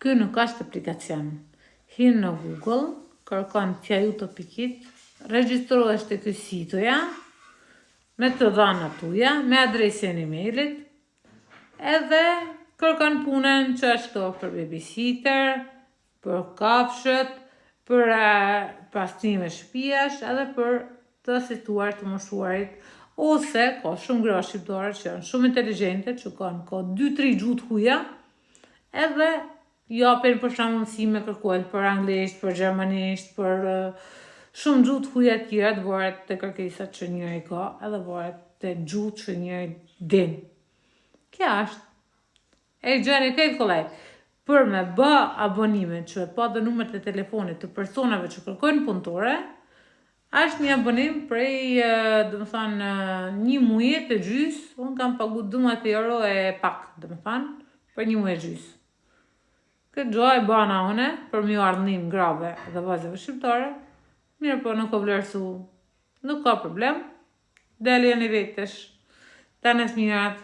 Ky nuk është aplikacion. Hinë në Google, kërkon Pjaju.it, regjistrohesh te ky sitoja, me të dhënat tuaja, me adresën e emailit, edhe kërkon punën që është këto për babysitter, për kafshët, për pastrime shtëpiash, edhe për të asituar të moshuarit, ose ka shumë gra shqiptare që janë shumë inteligjente, që kanë 2-3 gjuhë të huaja, edhe japin për shembull mësime kërkojnë për anglisht, për gjermanisht, për shumë gjuhë të huaja të tjera, varet te kërkesat që njëri ka, edhe varet te gjuhët që njëri din. Kja është. E gjeni këtë kollaj. Për me bë abonimin që e pa dhe numër të telefonit të personave që kërkojnë punëtore, është një abonim prej, një muaji të gjys, unë kam pagu 12 euro e pak, për një muaj gjys. Këtë gjë e bana une, për mjë ardhnim grave dhe vajzave shqiptare, mirë po nuk o vlerësu, nuk ka problem, deli janë i vetësh, të nësë mirat.